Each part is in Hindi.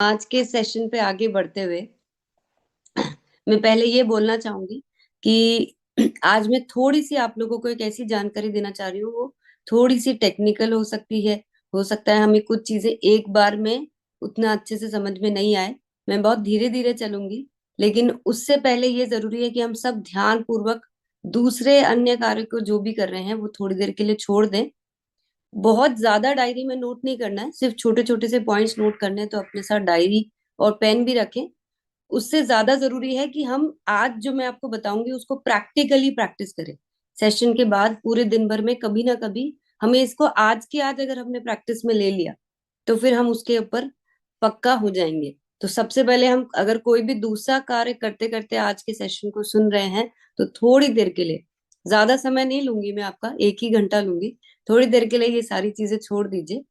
आज के सेशन पे आगे बढ़ते हुए मैं पहले ये बोलना चाहूंगी कि आज मैं थोड़ी सी आप लोगों को एक ऐसी जानकारी देना चाह रही हूँ, वो थोड़ी सी टेक्निकल हो सकती है। हो सकता है हमें कुछ चीजें एक बार में उतना अच्छे से समझ में नहीं आए। मैं बहुत धीरे धीरे चलूंगी, लेकिन उससे पहले ये जरूरी है कि हम सब ध्यान पूर्वक दूसरे अन्य कार्य को जो भी कर रहे हैं वो थोड़ी देर के लिए छोड़ दें। बहुत ज्यादा डायरी में नोट नहीं करना है, सिर्फ छोटे छोटे से पॉइंट्स नोट करने हैं, तो अपने साथ डायरी और पेन भी रखें। उससे ज्यादा जरूरी है कि हम आज जो मैं आपको बताऊंगी उसको प्रैक्टिकली प्रैक्टिस करें। सेशन के बाद पूरे दिन भर में कभी ना कभी हमें इसको आज के आज अगर हमने प्रैक्टिस में ले लिया तो फिर हम उसके ऊपर पक्का हो जाएंगे। तो सबसे पहले हम अगर कोई भी दूसरा कार्य करते करते आज के सेशन को सुन रहे हैं तो थोड़ी देर के लिए, ज्यादा समय नहीं लूंगी मैं आपका, 1 ही घंटा लूंगी, थोड़ी देर के लिए ये सारी चीजें छोड़ दीजिए।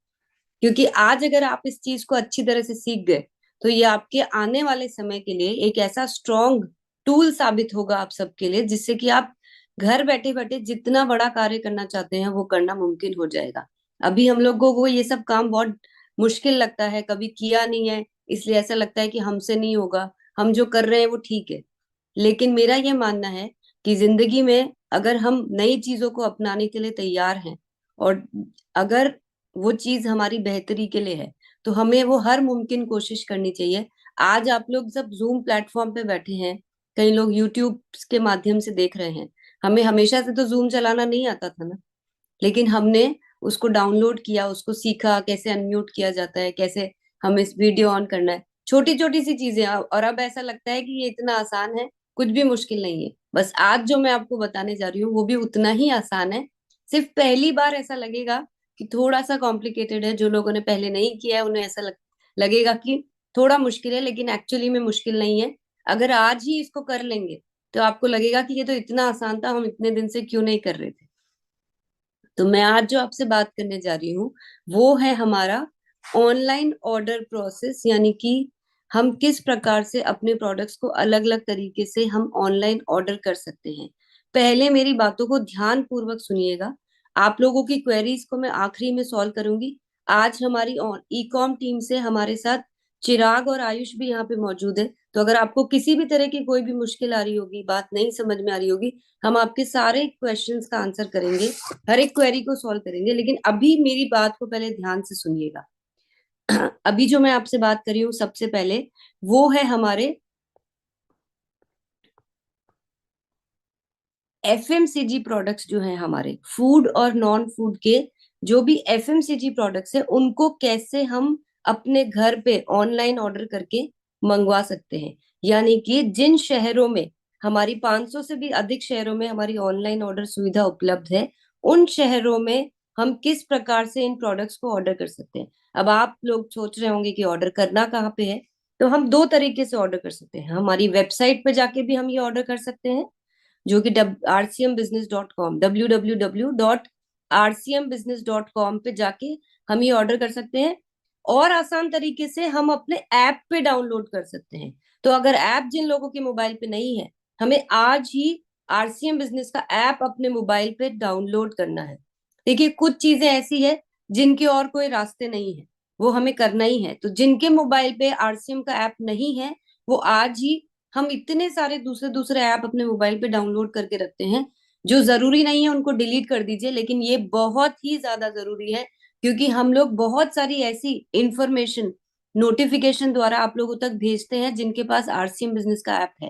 क्योंकि आज अगर आप इस चीज को अच्छी तरह से सीख गए तो ये आपके आने वाले समय के लिए एक ऐसा स्ट्रॉन्ग टूल साबित होगा आप सबके लिए, जिससे कि आप घर बैठे बैठे जितना बड़ा कार्य करना चाहते हैं वो करना मुमकिन हो जाएगा। अभी हम लोगों को ये सब काम बहुत मुश्किल लगता है, कभी किया नहीं है, इसलिए ऐसा लगता है कि हमसे नहीं होगा, हम जो कर रहे हैं वो ठीक है। लेकिन मेरा ये मानना है कि जिंदगी में अगर हम नई चीजों को अपनाने के लिए तैयार हैं और अगर वो चीज हमारी बेहतरी के लिए है तो हमें वो हर मुमकिन कोशिश करनी चाहिए। आज आप लोग सब जूम प्लेटफॉर्म पे बैठे हैं, कई लोग यूट्यूब के माध्यम से देख रहे हैं। हमें हमेशा से तो जूम चलाना नहीं आता था ना, लेकिन हमने उसको डाउनलोड किया, उसको सीखा कैसे अनम्यूट किया जाता है, कैसे हमें इस वीडियो ऑन करना है, छोटी छोटी सी चीजें। और अब ऐसा लगता है कि ये इतना आसान है, कुछ भी मुश्किल नहीं है। बस आज जो मैं आपको बताने जा रही हूँ वो भी उतना ही आसान है। सिर्फ पहली बार ऐसा लगेगा कि थोड़ा सा कॉम्प्लिकेटेड है, जो लोगों ने पहले नहीं किया है उन्हें ऐसा लगेगा कि थोड़ा मुश्किल है, लेकिन एक्चुअली में मुश्किल नहीं है। अगर आज ही इसको कर लेंगे तो आपको लगेगा कि ये तो इतना आसान था, हम इतने दिन से क्यों नहीं कर रहे थे। तो मैं आज जो आपसे बात करने जा रही हूँ वो है हमारा ऑनलाइन ऑर्डर प्रोसेस, यानी कि हम किस प्रकार से अपने प्रोडक्ट्स को अलग अलग तरीके से हम ऑनलाइन ऑर्डर कर सकते हैं। पहले मेरी बातों को ध्यान पूर्वक सुनिएगा। आप लोगों की क्वेरीज को मैं आखिरी में सॉल्व करूंगी। आज हमारी ई कॉम टीम से हमारे साथ चिराग और आयुष भी यहाँ पे मौजूद है। तो अगर आपको किसी भी तरह की कोई भी मुश्किल आ रही होगी, बात नहीं समझ में आ रही होगी, हम आपके सारे क्वेश्चंस का आंसर करेंगे, हर एक क्वेरी को सॉल्व करेंगे। लेकिन अभी मेरी बात को पहले ध्यान से सुनिएगा। अभी जो मैं आपसे बात कर रही हूँ सबसे पहले वो है हमारे एफएमसीजी प्रोडक्ट्स, जो हैं हमारे फूड और नॉन फूड के जो भी एफएमसीजी प्रोडक्ट्स है उनको कैसे हम अपने घर पे ऑनलाइन ऑर्डर करके मंगवा सकते हैं। यानी कि जिन शहरों में हमारी 500 से भी अधिक शहरों में हमारी ऑनलाइन ऑर्डर सुविधा उपलब्ध है, उन शहरों में हम किस प्रकार से इन प्रोडक्ट्स को ऑर्डर कर सकते हैं। अब आप लोग सोच रहे होंगे कि ऑर्डर करना कहाँ पे है। तो हम दो तरीके से ऑर्डर कर सकते हैं। हमारी वेबसाइट पे जाके भी हम ये ऑर्डर कर सकते हैं, जो कि rcmbusiness.com, www.rcmbusiness.com पे जाके हम ये ऑर्डर कर सकते हैं। और आसान तरीके से हम अपने ऐप पे डाउनलोड कर सकते हैं। तो अगर ऐप जिन लोगों के मोबाइल पे नहीं है, हमें आज ही आरसीएम बिजनेस का ऐप अपने मोबाइल पे डाउनलोड करना है। देखिए, कुछ चीजें ऐसी है जिनके और कोई रास्ते नहीं है, वो हमें करना ही है। तो जिनके मोबाइल पे आरसीएम का ऐप नहीं है वो आज ही, हम इतने सारे दूसरे दूसरे ऐप अपने मोबाइल पे डाउनलोड करके रखते हैं, जो जरूरी नहीं है उनको डिलीट कर दीजिए, लेकिन ये बहुत ही ज्यादा जरूरी है। क्योंकि हम लोग बहुत सारी ऐसी इंफॉर्मेशन नोटिफिकेशन द्वारा आप लोगों तक भेजते हैं जिनके पास आरसीएम बिजनेस का ऐप है।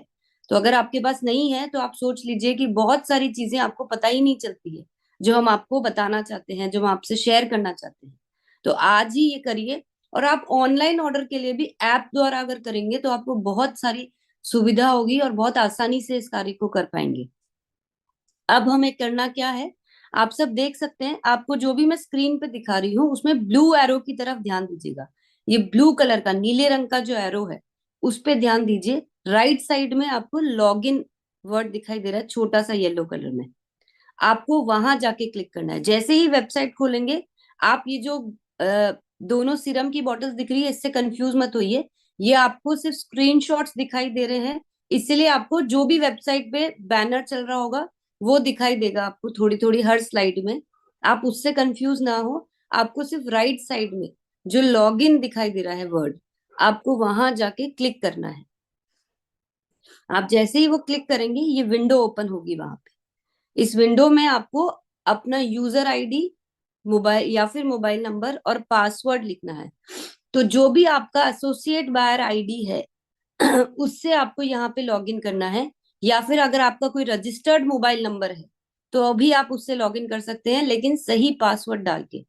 तो अगर आपके पास नहीं है तो आप सोच लीजिए कि बहुत सारी चीजें आपको पता ही नहीं चलती है, जो हम आपको बताना चाहते हैं, जो हम आपसे शेयर करना चाहते हैं। तो आज ही ये करिए। और आप ऑनलाइन ऑर्डर के लिए भी ऐप द्वारा अगर करेंगे तो आपको बहुत सारी सुविधा होगी और बहुत आसानी से इस कार्य को कर पाएंगे। अब हमें करना क्या है, आप सब देख सकते हैं, आपको जो भी मैं स्क्रीन पे दिखा रही हूँ उसमें ब्लू एरो की तरफ ध्यान दीजिएगा। ये ब्लू कलर का, नीले रंग का जो एरो है उस पे ध्यान दीजिए। राइट साइड में आपको लॉग इन वर्ड दिखाई दे रहा है, छोटा सा येलो कलर में। आपको वहां जाके क्लिक करना है। जैसे ही वेबसाइट खोलेंगे, आप ये जो दोनों सीरम की बॉटल्स दिख रही है इससे कंफ्यूज मत होइए, ये आपको सिर्फ स्क्रीनशॉट्स दिखाई दे रहे हैं। इसलिए आपको जो भी वेबसाइट पे बैनर चल रहा होगा वो दिखाई देगा आपको थोड़ी थोड़ी हर स्लाइड में। आप उससे कंफ्यूज ना हो। आपको सिर्फ राइट साइड में जो लॉग इन दिखाई दे रहा है वर्ड, आपको वहां जाके क्लिक करना है। आप जैसे ही वो क्लिक करेंगे ये विंडो ओपन होगी वहां पे। इस विंडो में आपको अपना यूजर आईडी, मोबाइल या फिर मोबाइल नंबर और पासवर्ड लिखना है। तो जो भी आपका एसोसिएट बायर आईडी है उससे आपको यहाँ पे लॉगिन करना है, या फिर अगर आपका कोई रजिस्टर्ड मोबाइल नंबर है तो अभी आप उससे लॉगिन कर सकते हैं, लेकिन सही पासवर्ड डाल के।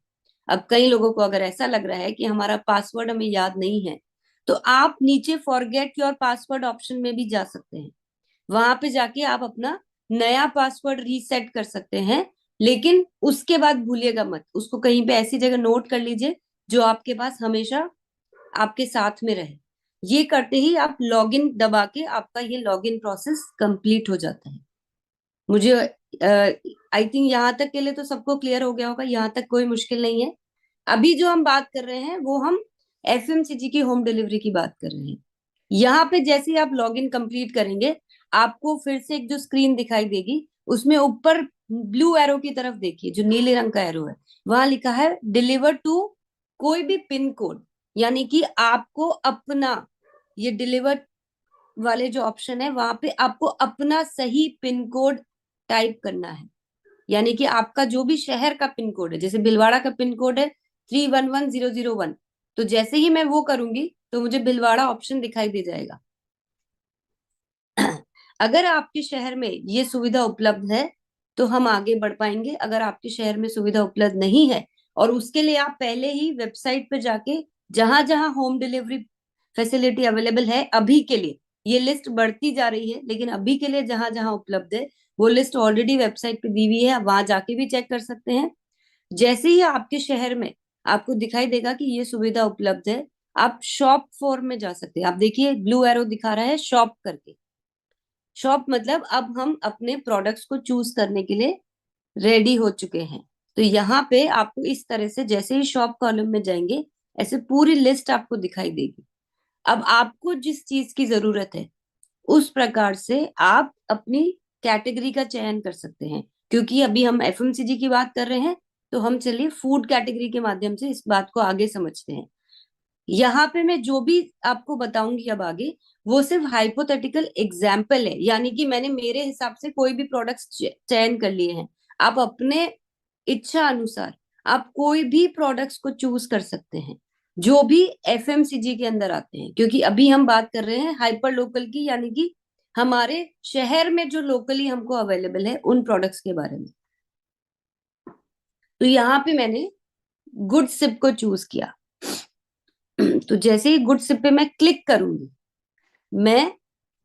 अब कई लोगों को अगर ऐसा लग रहा है कि हमारा पासवर्ड हमें याद नहीं है, तो आप नीचे फॉरगेट योर पासवर्ड ऑप्शन में भी जा सकते हैं। वहां पे जाके आप अपना नया पासवर्ड रीसेट कर सकते हैं। लेकिन उसके बाद भूलिएगा मत, उसको कहीं पे ऐसी जगह नोट कर लीजिए जो आपके पास हमेशा आपके साथ में रहे। ये करते ही आप लॉगिन दबा के आपका ये लॉगिन प्रोसेस कंप्लीट हो जाता है। मुझे आई थिंक यहाँ तक के लिए तो सबको क्लियर हो गया होगा, यहाँ तक कोई मुश्किल नहीं है। अभी जो हम बात कर रहे हैं वो हम एफएमसीजी की होम डिलीवरी की बात कर रहे हैं। यहाँ पे जैसे ही आप लॉगिन कंप्लीट करेंगे, आपको फिर से एक जो स्क्रीन दिखाई देगी, उसमें ऊपर ब्लू एरो की तरफ देखिए, जो नीले रंग का एरो है, वहां लिखा है डिलीवर टू कोई भी पिन कोड। यानी कि आपको अपना, ये डिलीवर वाले जो ऑप्शन है वहां पे आपको अपना सही पिन कोड टाइप करना है। यानी कि आपका जो भी शहर का पिन कोड है, जैसे भिलवाड़ा का पिन कोड है 311001, तो जैसे ही मैं वो करूंगी तो मुझे भिलवाड़ा ऑप्शन दिखाई दे जाएगा। अगर आपके शहर में ये सुविधा उपलब्ध है तो हम आगे बढ़ पाएंगे। अगर आपके शहर में सुविधा उपलब्ध नहीं है, और उसके लिए आप पहले ही वेबसाइट पे जाके, जहां जहां होम डिलीवरी फैसिलिटी अवेलेबल है अभी के लिए, ये लिस्ट बढ़ती जा रही है, लेकिन अभी के लिए जहां जहां उपलब्ध है वो लिस्ट ऑलरेडी वेबसाइट पे दी हुई है, वहां जाके भी चेक कर सकते हैं। जैसे ही आपके शहर में आपको दिखाई देगा कि ये सुविधा उपलब्ध है, आप शॉप फॉर में जा सकते हैं। आप देखिए ब्लू एरो दिखा रहा है शॉप करके। शॉप मतलब अब हम अपने प्रोडक्ट्स को चूज करने के लिए रेडी हो चुके हैं। तो यहाँ पे आपको इस तरह से जैसे ही शॉप कॉलम में जाएंगे, ऐसे पूरी लिस्ट आपको दिखाई देगी। अब आपको जिस चीज की जरूरत है उस प्रकार से आप अपनी कैटेगरी का चयन कर सकते हैं। क्योंकि अभी हम एफएमसीजी की बात कर रहे हैं, तो हम चलिए फूड कैटेगरी के माध्यम से इस बात को आगे समझते हैं। यहाँ पे मैं जो भी आपको बताऊंगी अब आगे, वो सिर्फ हाइपोथेटिकल एग्जाम्पल है। यानी कि मैंने मेरे हिसाब से कोई भी प्रोडक्ट्स चयन कर लिए हैं। आप अपने इच्छा अनुसार आप कोई भी प्रोडक्ट्स को चूज कर सकते हैं जो भी एफएमसीजी के अंदर आते हैं। क्योंकि अभी हम बात कर रहे हैं हाइपर लोकल की, यानी कि हमारे शहर में जो लोकली हमको अवेलेबल है उन प्रोडक्ट्स के बारे में। तो यहाँ पे मैंने गुड सिप को चूज किया। तो जैसे ही गुड सिप पे मैं क्लिक करूंगी, मैं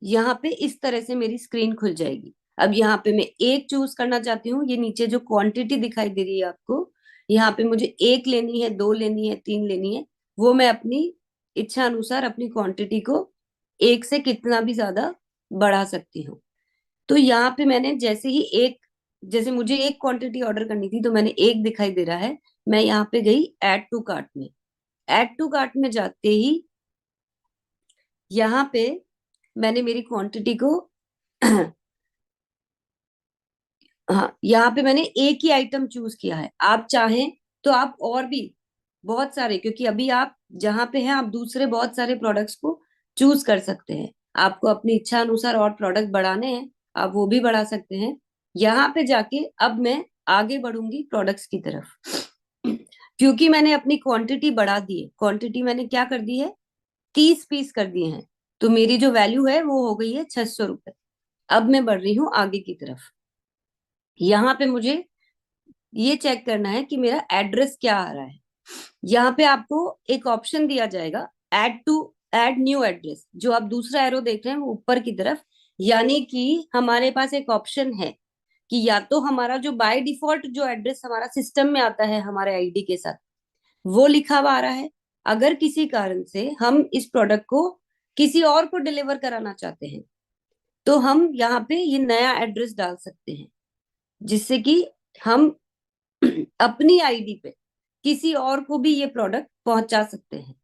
यहाँ पे इस तरह से मेरी स्क्रीन खुल जाएगी। अब यहाँ पे मैं एक चूज करना चाहती हूँ। ये नीचे जो क्वांटिटी दिखाई दे रही है आपको, यहाँ पे मुझे एक लेनी है, दो लेनी है, तीन लेनी है, वो मैं अपनी इच्छा अनुसार अपनी क्वांटिटी को एक से कितना भी ज्यादा बढ़ा सकती हूँ। तो यहाँ पे मैंने जैसे ही एक, जैसे मुझे एक क्वांटिटी ऑर्डर करनी थी तो मैंने एक दिखाई दे रहा है, मैं यहाँ पे गई ऐड टू कार्ट में। ऐड टू कार्ट में जाते ही यहाँ पे मैंने मेरी क्वांटिटी को हाँ, यहाँ पे मैंने एक ही आइटम चूज किया है। आप चाहें तो आप और भी बहुत सारे, क्योंकि अभी आप जहां पे हैं आप दूसरे बहुत सारे प्रोडक्ट्स को चूज कर सकते हैं। आपको अपनी इच्छा अनुसार और प्रोडक्ट बढ़ाने हैं, आप वो भी बढ़ा सकते हैं। यहाँ पे जाके अब मैं आगे बढ़ूंगी प्रोडक्ट्स की तरफ। क्योंकि मैंने अपनी क्वांटिटी बढ़ा दी है, क्वांटिटी मैंने क्या कर दी है, 30 पीस कर दिए हैं, तो मेरी जो वैल्यू है वो हो गई है 600 रुपए। अब मैं बढ़ रही हूँ आगे की तरफ। यहाँ पे मुझे ये चेक करना है कि मेरा एड्रेस क्या आ रहा है। यहाँ पे आपको एक ऑप्शन दिया जाएगा, ऐड न्यू एड्रेस, जो आप दूसरा एरो देख रहे हैं वो ऊपर की तरफ। यानी कि हमारे पास एक ऑप्शन है कि या तो हमारा जो बाय डिफॉल्ट जो एड्रेस हमारा सिस्टम में आता है हमारे आईडी के साथ, वो लिखा हुआ आ रहा है। अगर किसी कारण से हम इस प्रोडक्ट को किसी और को डिलीवर कराना चाहते हैं, तो हम यहाँ पे ये नया एड्रेस डाल सकते हैं, जिससे कि हम अपनी आईडी पे किसी और को भी ये प्रोडक्ट पहुंचा सकते हैं।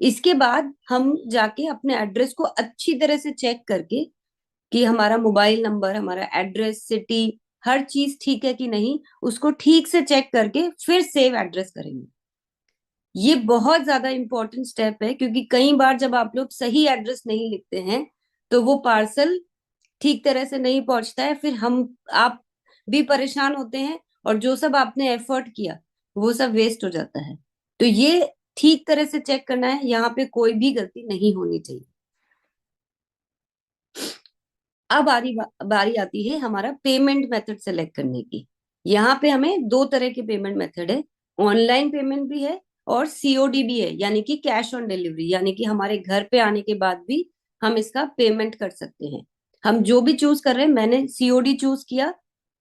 इसके बाद हम जाके अपने एड्रेस को अच्छी तरह से चेक करके कि हमारा मोबाइल नंबर, हमारा एड्रेस, सिटी, हर चीज ठीक है कि नहीं, उसको ठीक से चेक करके फिर सेव एड्रेस करेंगे। ये बहुत ज्यादा इंपॉर्टेंट स्टेप है, क्योंकि कई बार जब आप लोग सही एड्रेस नहीं लिखते हैं तो वो पार्सल ठीक तरह से नहीं पहुंचता है, फिर हम आप भी परेशान होते हैं, और जो सब आपने एफर्ट किया वो सब वेस्ट हो जाता है। तो ये ठीक तरह से चेक करना है, यहाँ पे कोई भी गलती नहीं होनी चाहिए। अब बारी आती है हमारा पेमेंट मेथड सेलेक्ट करने की। यहाँ पे हमें दो तरह के पेमेंट मेथड है, ऑनलाइन पेमेंट भी है और सीओडी भी है, यानी कि कैश ऑन डिलीवरी, यानी कि हमारे घर पे आने के बाद भी हम इसका पेमेंट कर सकते हैं। हम जो भी चूज कर रहे हैं, मैंने सीओडी चूज किया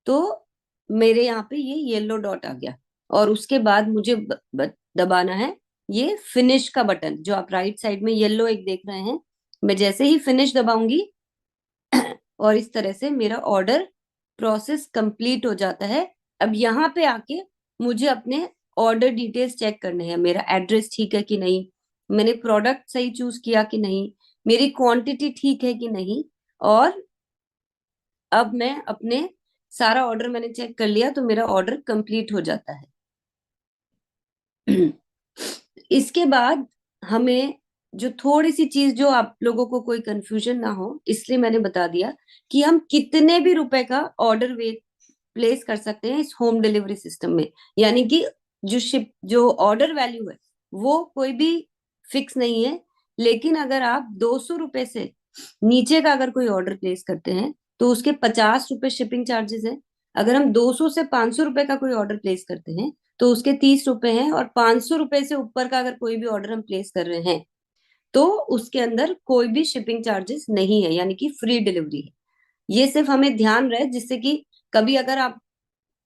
तो मेरे यहाँ पे ये येलो डॉट आ गया, और उसके बाद मुझे दबाना है ये फिनिश का बटन, जो आप राइट साइड में येलो एक देख रहे हैं। मैं जैसे ही फिनिश दबाऊंगी और इस तरह से मेरा ऑर्डर प्रोसेस कंप्लीट हो जाता है। अब यहाँ पे आके मुझे अपने ऑर्डर डिटेल्स चेक करने हैं, मेरा एड्रेस ठीक है कि नहीं, मैंने प्रोडक्ट सही चूज किया कि नहीं, मेरी क्वांटिटी ठीक है कि नहीं। और अब मैं अपने सारा ऑर्डर मैंने चेक कर लिया, तो मेरा ऑर्डर कंप्लीट हो जाता है। इसके बाद हमें जो थोड़ी सी चीज, जो आप लोगों को कोई कंफ्यूजन ना हो इसलिए मैंने बता दिया, कि हम कितने भी रुपए का ऑर्डर वे प्लेस कर सकते हैं इस होम डिलीवरी सिस्टम में। यानी कि जो ऑर्डर वैल्यू है वो कोई भी फिक्स नहीं है, लेकिन अगर आप 200 रुपए से नीचे का अगर कोई ऑर्डर प्लेस करते हैं तो उसके 50 रुपए शिपिंग चार्जेस है। अगर हम 200 से 500 रुपए का कोई ऑर्डर प्लेस करते हैं तो उसके 30 रुपए हैं, और 500 रुपए से ऊपर का अगर कोई भी ऑर्डर हम प्लेस कर रहे हैं तो उसके अंदर कोई भी शिपिंग चार्जेस नहीं है, यानी कि फ्री डिलीवरी है। ये सिर्फ हमें ध्यान रहे, जिससे कि कभी अगर आप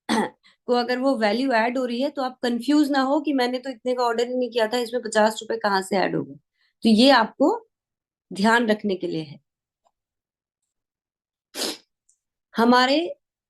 को अगर वो वैल्यू ऐड हो रही है तो आप कंफ्यूज ना हो कि मैंने तो इतने का ऑर्डर ही नहीं किया था, इसमें 50 रुपए कहाँ से ऐड हो गए। तो ये आपको ध्यान रखने के लिए है। हमारे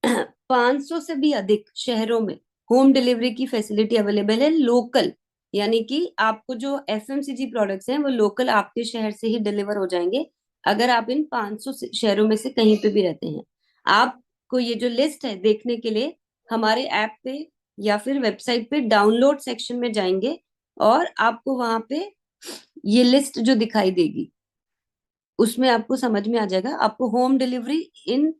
500 से भी अधिक शहरों में होम डिलीवरी की फैसिलिटी अवेलेबल है, लोकल, यानी कि आपको जो एफएमसीजी प्रोडक्ट्स हैं वो लोकल आपके शहर से ही डिलीवर हो जाएंगे, अगर आप इन 500 शहरों में से कहीं पे भी रहते हैं। आपको ये जो लिस्ट है देखने के लिए हमारे ऐप पे या फिर वेबसाइट पे डाउनलोड सेक्शन में जाएंगे, और आपको वहां पे ये लिस्ट जो दिखाई देगी उसमें आपको समझ में आ जाएगा। आपको home delivery in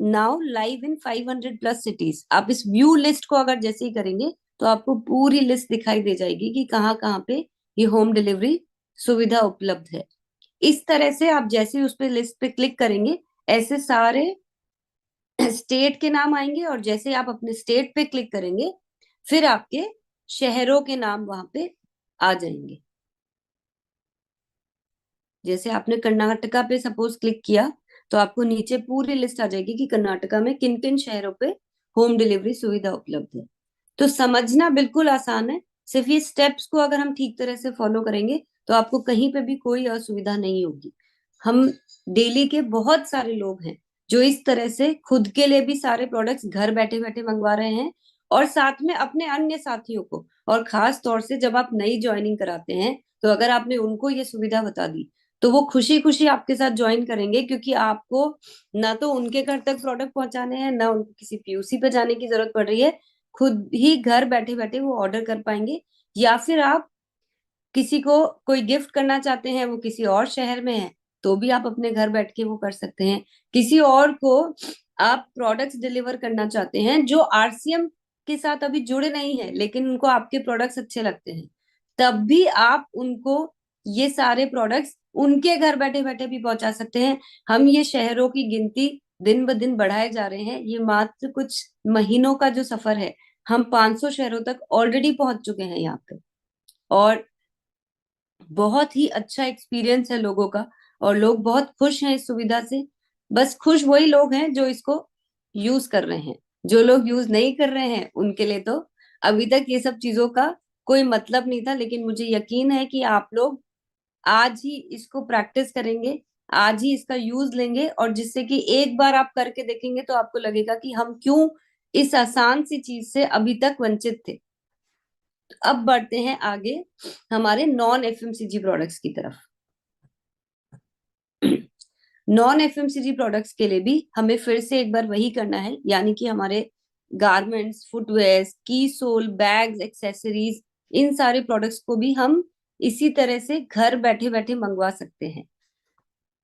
now live in 500+ cities, आप इस व्यू लिस्ट को अगर जैसे ही करेंगे तो आपको पूरी लिस्ट दिखाई दे जाएगी कि कहाँ कहाँ पे ये होम डिलीवरी सुविधा उपलब्ध है। इस तरह से आप जैसे ही उस पे लिस्ट पे क्लिक करेंगे, ऐसे सारे स्टेट के नाम आएंगे, और जैसे आप अपने स्टेट पे क्लिक करेंगे फिर आपके शहरों के नाम वहां पे आ जाएंगे। जैसे आपने कर्नाटका पे सपोज क्लिक किया तो आपको नीचे पूरी लिस्ट आ जाएगी कि कर्नाटका में किन किन शहरों पे होम डिलीवरी सुविधा उपलब्ध है। तो समझना बिल्कुल आसान है, सिर्फ ये स्टेप्स को अगर हम ठीक तरह से फॉलो करेंगे तो आपको कहीं पे भी कोई असुविधा नहीं होगी। हम डेली के बहुत सारे लोग हैं जो इस तरह से खुद के लिए भी सारे प्रोडक्ट्स घर बैठे बैठे मंगवा रहे हैं, और साथ में अपने अन्य साथियों को। और खास तौर से जब आप नई ज्वाइनिंग कराते हैं तो अगर आपने उनको ये सुविधा बता दी तो वो खुशी खुशी आपके साथ ज्वाइन करेंगे, क्योंकि आपको ना तो उनके घर तक प्रोडक्ट पहुंचाने हैं, ना उनको किसी पीयूसी पे जाने की जरूरत पड़ रही है, खुद ही घर बैठे बैठे वो ऑर्डर कर पाएंगे। या फिर आप किसी को कोई गिफ्ट करना चाहते हैं, वो किसी और शहर में है, तो भी आप अपने घर बैठ के वो कर सकते हैं। किसी और को आप प्रोडक्ट्स डिलीवर करना चाहते हैं जो आरसीएम के साथ अभी जुड़े नहीं है लेकिन उनको आपके प्रोडक्ट्स अच्छे लगते हैं, तब भी आप उनको ये सारे प्रोडक्ट्स उनके घर बैठे बैठे भी पहुंचा सकते हैं। हम ये शहरों की गिनती दिन ब दिन बढ़ाए जा रहे हैं, ये मात्र कुछ महीनों का जो सफर है, हम 500 शहरों तक ऑलरेडी पहुंच चुके हैं यहाँ पे। और बहुत ही अच्छा एक्सपीरियंस है लोगों का, और लोग बहुत खुश हैं इस सुविधा से। बस खुश वही लोग हैं जो इसको यूज कर रहे हैं, जो लोग यूज नहीं कर रहे हैं उनके लिए तो अभी तक ये सब चीजों का कोई मतलब नहीं था। लेकिन मुझे यकीन है कि आप लोग आज ही इसको प्रैक्टिस करेंगे, आज ही इसका यूज लेंगे, और जिससे कि एक बार आप करके देखेंगे तो आपको लगेगा कि हम क्यों इस आसान सी चीज से अभी तक वंचित थे। तो अब बढ़ते हैं आगे हमारे नॉन एफएमसीजी प्रोडक्ट्स की तरफ। नॉन एफएमसीजी प्रोडक्ट्स के लिए भी हमें फिर से एक बार वही करना है, यानी कि हमारे गारमेंट्स, फुटवेयर, की सोल, बैग्स, एक्सेसरीज, इन सारे प्रोडक्ट्स को भी हम इसी तरह से घर बैठे बैठे मंगवा सकते हैं।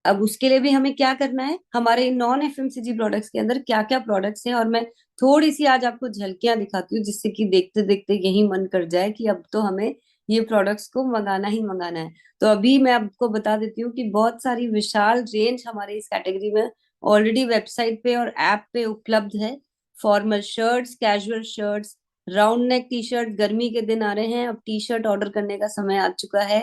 अब उसके लिए भी हमें क्या करना है, हमारे नॉन एफएमसीजी प्रोडक्ट्स के अंदर क्या क्या प्रोडक्ट्स हैं, और मैं थोड़ी सी आज आपको झलकियां दिखाती हूँ जिससे कि देखते देखते यही मन कर जाए कि अब तो हमें ये प्रोडक्ट्स को मंगाना ही मंगाना है। तो अभी मैं आपको बता देती हूँ कि बहुत सारी विशाल रेंज हमारे इस कैटेगरी में ऑलरेडी वेबसाइट पे और ऐप पे उपलब्ध है। Formal shirts, casual shirts, round neck T shirt, गर्मी के दिन आ रहे हैं, अब टी शर्ट ऑर्डर करने का समय आ चुका है।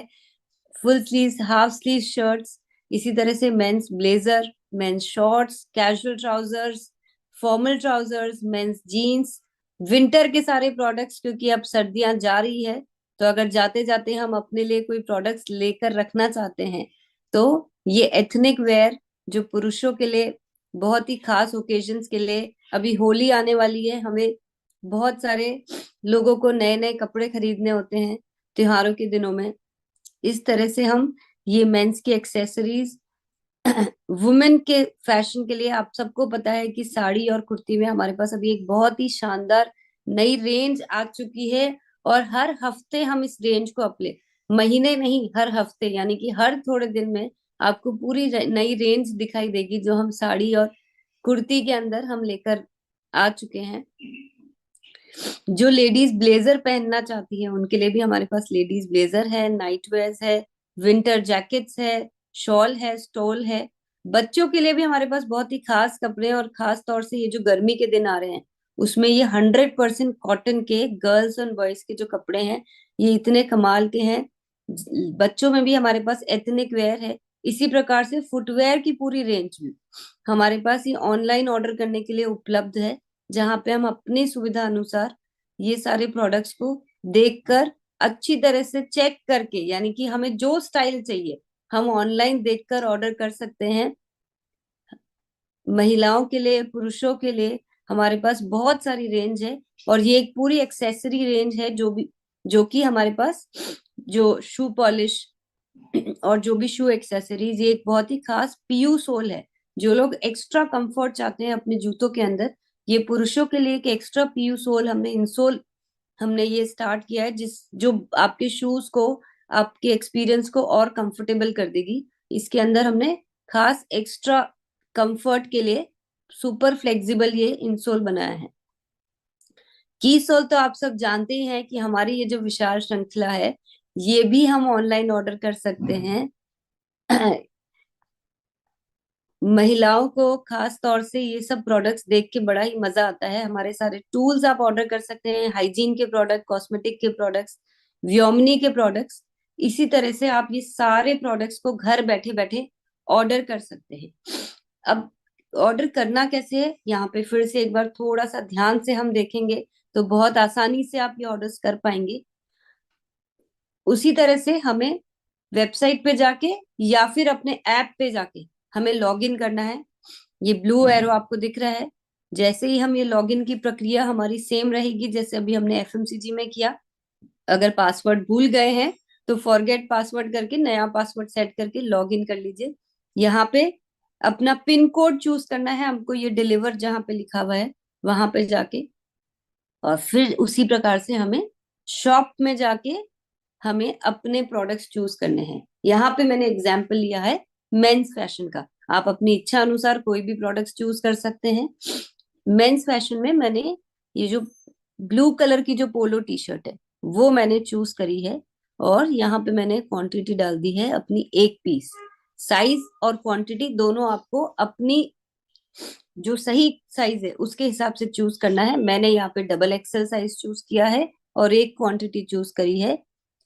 Full sleeve, half sleeve shirts, इसी तरह से men's blazer, men's shorts, casual trousers, formal trousers, men's jeans, winter के सारे प्रोडक्ट्स, क्योंकि अब सर्दियां जा रही है तो अगर जाते जाते हम अपने लिए कोई प्रोडक्ट्स लेकर रखना चाहते हैं तो ये एथनिक वेयर जो पुरुषों के लिए बहुत ही खास ओकेजन्स के लिए, अभी होली आने वाली है, हमें बहुत सारे लोगों को नए नए कपड़े खरीदने होते हैं त्योहारों के दिनों में। इस तरह से हम ये मेंस की एक्सेसरीज, वुमेन के फैशन के लिए, आप सबको पता है कि साड़ी और कुर्ती में हमारे पास अभी एक बहुत ही शानदार नई रेंज आ चुकी है। और हर हफ्ते हम इस रेंज को अपने, महीने नहीं हर हफ्ते, यानी कि हर थोड़े दिन में आपको पूरी नई रेंज दिखाई देगी जो हम साड़ी और कुर्ती के अंदर हम लेकर आ चुके हैं। जो लेडीज ब्लेजर पहनना चाहती है उनके लिए भी हमारे पास लेडीज ब्लेजर है, नाइट वेयर्स है, विंटर जैकेट्स है, शॉल है, स्टोल है। बच्चों के लिए भी हमारे पास बहुत ही खास कपड़े हैं, और खास तौर से ये जो गर्मी के दिन आ रहे हैं उसमें ये 100% कॉटन के गर्ल्स और बॉयज के जो कपड़े हैं ये इतने कमाल के हैं। बच्चों में भी हमारे पास एथनिक वेयर है। इसी प्रकार से फुटवेयर की पूरी रेंज भी हमारे पास ये ऑनलाइन ऑर्डर करने के लिए उपलब्ध है, जहां पे हम अपनी सुविधा अनुसार ये सारे प्रोडक्ट्स को देखकर, अच्छी तरह से चेक करके, यानी कि हमें जो स्टाइल चाहिए हम ऑनलाइन देखकर ऑर्डर कर सकते हैं। महिलाओं के लिए, पुरुषों के लिए हमारे पास बहुत सारी रेंज है। और ये एक पूरी एक्सेसरी रेंज है जो कि हमारे पास जो शू पॉलिश और जो भी शू एक्सेसरीज, ये एक बहुत ही खास पीयू सोल है। जो लोग एक्स्ट्रा कंफर्ट चाहते हैं अपने जूतों के अंदर, ये पुरुषों के लिए एक एक्स्ट्रा पीयू सोल हमने इंसोल हमने ये स्टार्ट किया है, जिस जो आपके शूज को, आपके एक्सपीरियंस को और कंफर्टेबल कर देगी। इसके अंदर हमने खास एक्स्ट्रा कंफर्ट के लिए सुपर फ्लेक्सिबल ये इंसोल बनाया है। की सोल तो आप सब जानते ही हैं कि हमारी ये जो विशाल श्रृंखला है ये भी हम ऑनलाइन ऑर्डर कर सकते हैं। महिलाओं को खास तौर से ये सब प्रोडक्ट्स देख के बड़ा ही मजा आता है। हमारे सारे टूल्स आप ऑर्डर कर सकते हैं, हाइजीन के प्रोडक्ट, कॉस्मेटिक के प्रोडक्ट्स, व्योमनी के प्रोडक्ट्स। इसी तरह से आप ये सारे प्रोडक्ट्स को घर बैठे बैठे ऑर्डर कर सकते हैं। अब ऑर्डर करना कैसे है, यहाँ पे फिर से एक बार थोड़ा सा ध्यान से हम देखेंगे तो बहुत आसानी से आप ये ऑर्डर्स कर पाएंगे। उसी तरह से हमें वेबसाइट पे जाके या फिर अपने ऐप पे जाके हमें लॉगिन करना है। ये ब्लू एरो आपको दिख रहा है, जैसे ही हम ये लॉगिन की प्रक्रिया हमारी सेम रहेगी जैसे अभी हमने एफएमसीजी में किया। अगर पासवर्ड भूल गए हैं तो फॉरगेट पासवर्ड करके नया पासवर्ड सेट करके लॉगिन कर लीजिए। यहाँ पे अपना पिन कोड चूज करना है हमको, ये डिलीवर जहाँ पे लिखा हुआ है वहां पे जाके, और फिर उसी प्रकार से हमें शॉप में जाके हमें अपने प्रोडक्ट्स चूज करने हैं। यहाँ पे मैंने एग्जाम्पल लिया है मेंस फैशन का, आप अपनी इच्छा अनुसार कोई भी प्रोडक्ट्स चूज कर सकते हैं। मेंस फैशन में मैंने ये जो ब्लू कलर की जो पोलो टी शर्ट है वो मैंने चूज करी है, और यहाँ पे मैंने क्वांटिटी डाल दी है अपनी 1 पीस। साइज और क्वांटिटी दोनों आपको अपनी जो सही साइज है उसके हिसाब से चूज करना है। मैंने यहाँ पे डबल एक्सेल साइज चूज किया है और एक क्वांटिटी चूज करी है।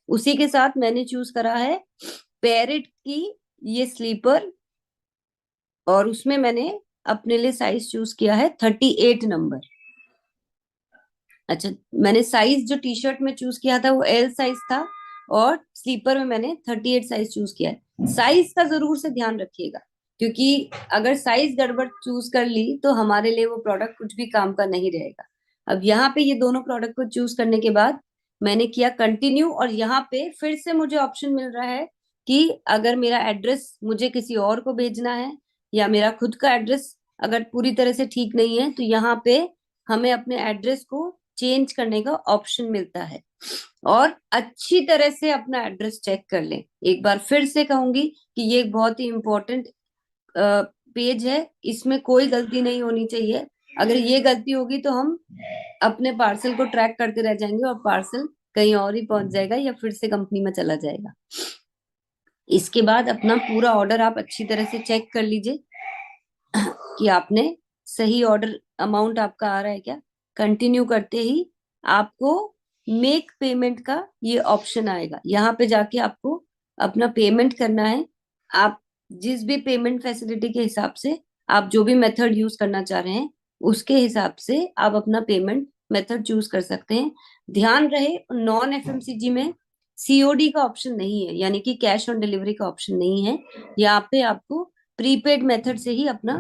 उसी के साथ मैंने चूज करा है पैरेट की ये स्लीपर, और उसमें मैंने अपने लिए साइज चूज किया है 38 नंबर। अच्छा, मैंने साइज जो टी शर्ट में चूज किया था वो एल साइज था, और स्लीपर में मैंने 38 साइज चूज किया है। साइज का जरूर से ध्यान रखिएगा, क्योंकि अगर साइज गड़बड़ चूज कर ली तो हमारे लिए वो प्रोडक्ट कुछ भी काम का नहीं रहेगा। अब यहाँ पे ये दोनों प्रोडक्ट को चूज करने के बाद मैंने किया कंटिन्यू, और यहाँ पे फिर से मुझे ऑप्शन मिल रहा है कि अगर मेरा एड्रेस मुझे किसी और को भेजना है या मेरा खुद का एड्रेस अगर पूरी तरह से ठीक नहीं है तो यहाँ पे हमें अपने एड्रेस को चेंज करने का ऑप्शन मिलता है। और अच्छी तरह से अपना एड्रेस चेक कर लें। एक बार फिर से कहूंगी कि ये एक बहुत ही इंपॉर्टेंट पेज है, इसमें कोई गलती नहीं होनी चाहिए। अगर ये गलती होगी तो हम अपने पार्सल को ट्रैक करते रह जाएंगे और पार्सल कहीं और ही पहुंच जाएगा या फिर से कंपनी में चला जाएगा। इसके बाद अपना पूरा ऑर्डर आप अच्छी तरह से चेक कर लीजिए कि आपने सही ऑर्डर अमाउंट आपका आ रहा है क्या। कंटिन्यू करते ही आपको मेक पेमेंट का ये ऑप्शन आएगा, यहाँ पे जाके आपको अपना पेमेंट करना है। आप जिस भी पेमेंट फैसिलिटी के हिसाब से आप जो भी मेथड यूज करना चाह रहे हैं उसके हिसाब से आप अपना पेमेंट मेथड चूज कर सकते हैं। ध्यान रहे नॉन एफएमसीजी में सीओडी का ऑप्शन नहीं है, यानी कि कैश ऑन डिलीवरी का ऑप्शन नहीं है। यहाँ पे आपको प्रीपेड मेथड से ही अपना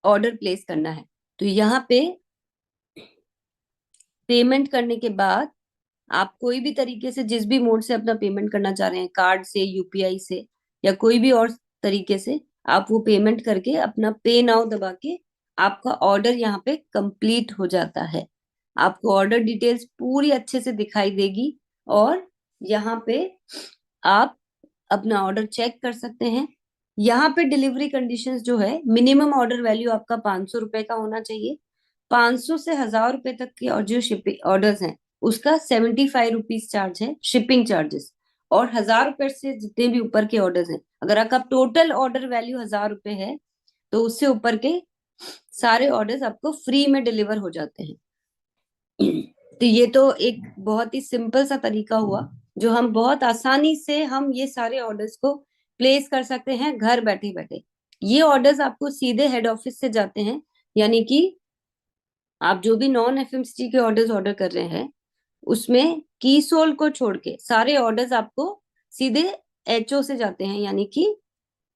ऑर्डर प्लेस करना है। तो यहाँ पे पेमेंट करने के बाद आप कोई भी तरीके से जिस भी मोड से अपना पेमेंट करना चाह रहे हैं, कार्ड से, यूपीआई से या कोई भी और तरीके से, आप वो पेमेंट करके अपना पे नाउ दबा के आपका ऑर्डर यहाँ पे कंप्लीट हो जाता है। आपको ऑर्डर डिटेल्स पूरी अच्छे से दिखाई देगी और यहाँ पे आप अपना ऑर्डर चेक कर सकते हैं। यहाँ पे डिलीवरी कंडीशंस जो है, मिनिमम ऑर्डर वैल्यू आपका 500 रुपए का होना चाहिए। 500 से 1000 रुपए तक के और जो शिपिंग ऑर्डर्स हैं उसका 75 रुपीज चार्ज है शिपिंग चार्जेस। और 1000 रुपए से जितने भी ऊपर के ऑर्डर्स हैं, अगर आपका टोटल ऑर्डर वैल्यू 1000 रुपए है तो उससे ऊपर के सारे ऑर्डर्स आपको फ्री में डिलीवर हो जाते हैं। तो ये तो एक बहुत ही सिंपल सा तरीका हुआ जो हम बहुत आसानी से हम ये सारे ऑर्डर्स को प्लेस कर सकते हैं घर बैठे बैठे। ये ऑर्डर्स आपको सीधे हेड ऑफिस से जाते हैं, यानी कि आप जो भी नॉन एफएमसीजी के ऑर्डर्स ऑर्डर कर रहे हैं उसमें की सोल को छोड़ के सारे ऑर्डर्स आपको सीधे एचओ से जाते हैं, यानी कि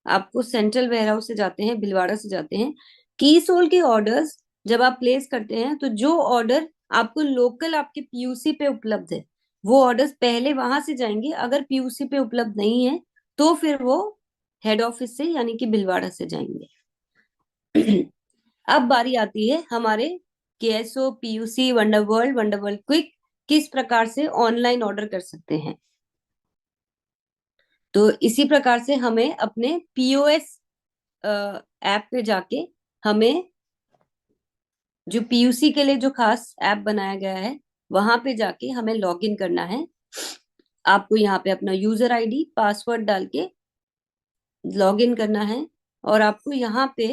आपको सेंट्रल वेयर हाउस से जाते हैं, भिलवाड़ा से जाते हैं। की सोल के ऑर्डर्स जब आप प्लेस करते हैं तो जो ऑर्डर आपको लोकल आपके पीयूसी पे उपलब्ध है वो ऑर्डर्स पहले वहां से जाएंगे। अगर पीयूसी पे उपलब्ध नहीं है तो फिर वो हेड ऑफिस से यानी कि भिलवाड़ा से जाएंगे। अब बारी आती है हमारे केएसओ, पीयूसी, वंडरवर्ल्ड, वंडरवर्ल्ड क्विक किस प्रकार से ऑनलाइन ऑर्डर कर सकते हैं। तो इसी प्रकार से हमें अपने पीओएस ऐप पे जाके हमें जो पीयूसी के लिए जो खास ऐप बनाया गया है वहां पे जाके हमें लॉग इन करना है। आपको यहाँ पे अपना यूजर आईडी पासवर्ड डाल के लॉग इन करना है और आपको यहाँ पे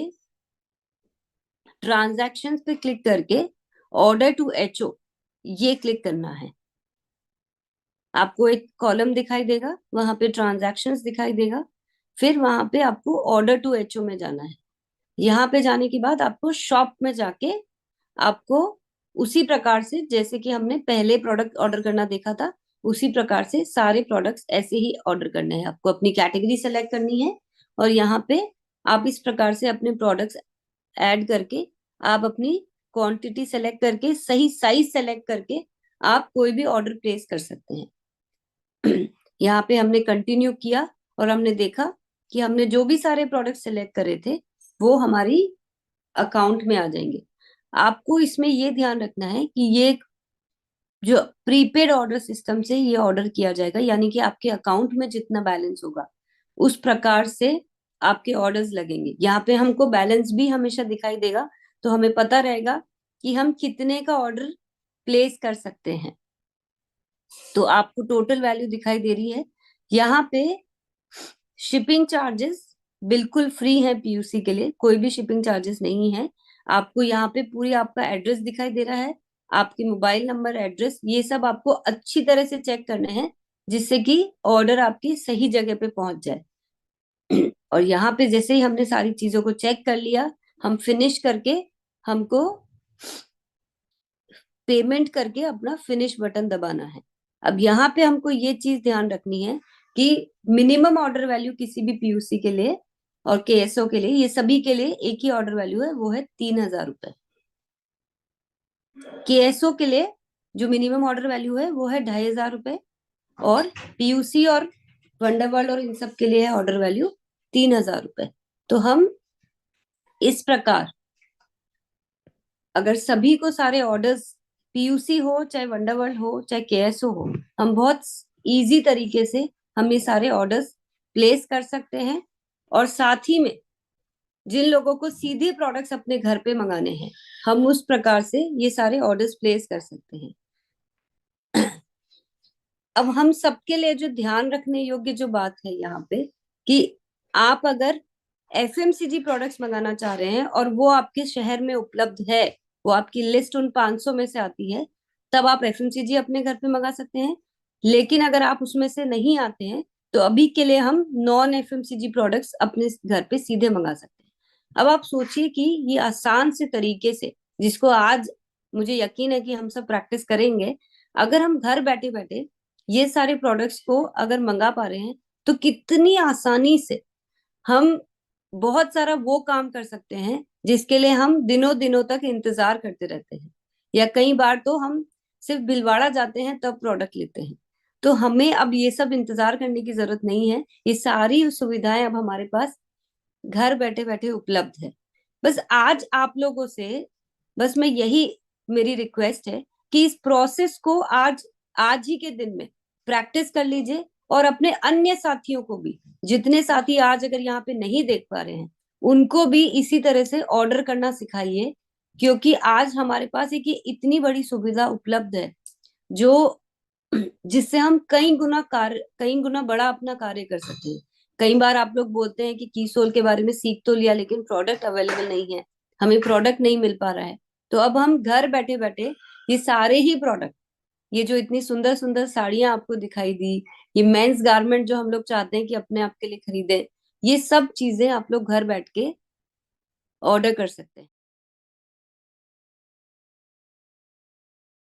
ट्रांजैक्शंस पे क्लिक करके ऑर्डर टू एचओ ये क्लिक करना है। आपको एक कॉलम दिखाई देगा, वहां पे ट्रांजैक्शंस दिखाई देगा, फिर वहां पे आपको ऑर्डर टू एचओ में जाना है। यहाँ पे जाने के बाद आपको शॉप में जाके आपको उसी प्रकार से जैसे कि हमने पहले प्रोडक्ट ऑर्डर करना देखा था उसी प्रकार से सारे प्रोडक्ट्स ऐसे ही ऑर्डर करने हैं। आपको अपनी कैटेगरी सेलेक्ट करनी है और यहाँ पे आप इस प्रकार से अपने प्रोडक्ट्स ऐड करके आप अपनी क्वांटिटी सेलेक्ट करके सही साइज सेलेक्ट करके आप कोई भी ऑर्डर प्लेस कर सकते हैं। यहाँ पे हमने कंटिन्यू किया और हमने देखा कि हमने जो भी सारे प्रोडक्ट सेलेक्ट करे थे वो हमारी अकाउंट में आ जाएंगे। आपको इसमें ये ध्यान रखना है कि ये जो प्रीपेड ऑर्डर सिस्टम से ये ऑर्डर किया जाएगा, यानी कि आपके अकाउंट में जितना बैलेंस होगा उस प्रकार से आपके ऑर्डर्स लगेंगे। यहाँ पे हमको बैलेंस भी हमेशा दिखाई देगा तो हमें पता रहेगा कि हम कितने का ऑर्डर प्लेस कर सकते हैं। तो आपको टोटल वैल्यू दिखाई दे रही है। यहाँ पे शिपिंग चार्जेस बिल्कुल फ्री है पीयूसी के लिए, कोई भी शिपिंग चार्जेस नहीं है। आपको यहाँ पे पूरी आपका एड्रेस दिखाई दे रहा है, आपके मोबाइल नंबर, एड्रेस, ये सब आपको अच्छी तरह से चेक करने हैं जिससे कि ऑर्डर आपकी सही जगह पे पहुंच जाए। और यहाँ पे जैसे ही हमने सारी चीजों को चेक कर लिया, हम फिनिश करके हमको पेमेंट करके अपना फिनिश बटन दबाना है। अब यहाँ पे हमको ये चीज ध्यान रखनी है कि मिनिमम ऑर्डर वैल्यू किसी भी पीयूसी के लिए और केएसओ के लिए, ये सभी के लिए एक ही ऑर्डर वैल्यू है, वो है 3000 रुपए। केएसओ के लिए जो मिनिमम ऑर्डर वैल्यू है वो है 2500 रुपए और पीयूसी और वंडरवर्ल्ड और इन सब के लिए है ऑर्डर वैल्यू 3000 रुपए। तो हम इस प्रकार अगर सभी को सारे ऑर्डर्स पीयूसी हो, चाहे वंडरवर्ल्ड हो, चाहे केएसओ हो, हम बहुत इजी तरीके से हम ये सारे ऑर्डर्स प्लेस कर सकते हैं। और साथ ही में जिन लोगों को सीधे प्रोडक्ट्स अपने घर पे मंगाने हैं, हम उस प्रकार से ये सारे ऑर्डर्स प्लेस कर सकते हैं। अब हम सबके लिए जो ध्यान रखने योग्य जो बात है यहाँ पे, कि आप अगर एफएमसीजी प्रोडक्ट्स मंगाना चाह रहे हैं और वो आपके शहर में उपलब्ध है, वो आपकी लिस्ट उन 500 में से आती है, तब आप एफएमसीजी अपने घर पे मंगा सकते हैं। लेकिन अगर आप उसमें से नहीं आते हैं, तो अभी के लिए हम नॉन एफएमसीजी प्रोडक्ट्स अपने घर पे सीधे मंगा सकते हैं। अब आप सोचिए कि ये आसान से तरीके से, जिसको आज मुझे यकीन है कि हम सब प्रैक्टिस करेंगे, अगर हम घर बैठे बैठे ये सारे प्रोडक्ट्स को अगर मंगा पा रहे हैं, तो कितनी आसानी से हम बहुत सारा वो काम कर सकते हैं जिसके लिए हम दिनों दिनों तक इंतजार करते रहते हैं। या कई बार तो हम सिर्फ भिलवाड़ा जाते हैं तब प्रोडक्ट लेते हैं। तो हमें अब ये सब इंतजार करने की जरूरत नहीं है, ये सारी सुविधाएं अब हमारे पास घर बैठे बैठे उपलब्ध है। बस आज आप लोगों से बस मैं यही, मेरी रिक्वेस्ट है कि इस प्रोसेस को आज आज ही के दिन में प्रैक्टिस कर लीजिए, और अपने अन्य साथियों को भी, जितने साथी आज अगर यहाँ पे नहीं देख पा रहे हैं, उनको भी इसी तरह से ऑर्डर करना सिखाइए। क्योंकि आज हमारे पास एक ये इतनी बड़ी सुविधा उपलब्ध है, जो जिससे हम कई गुना बड़ा अपना कार्य कर सकते हैं। कई बार आप लोग बोलते हैं कि कीसोल के बारे में सीख तो लिया, लेकिन प्रोडक्ट अवेलेबल नहीं है, हमें प्रोडक्ट नहीं मिल पा रहा है। तो अब हम घर बैठे बैठे ये सारे ही प्रोडक्ट, ये जो इतनी सुंदर सुंदर साड़ियां आपको दिखाई दी, ये मेंस गारमेंट जो हम लोग चाहते हैं कि अपने आप के लिए खरीदे, ये सब चीजें आप लोग घर बैठ के ऑर्डर कर सकते हैं।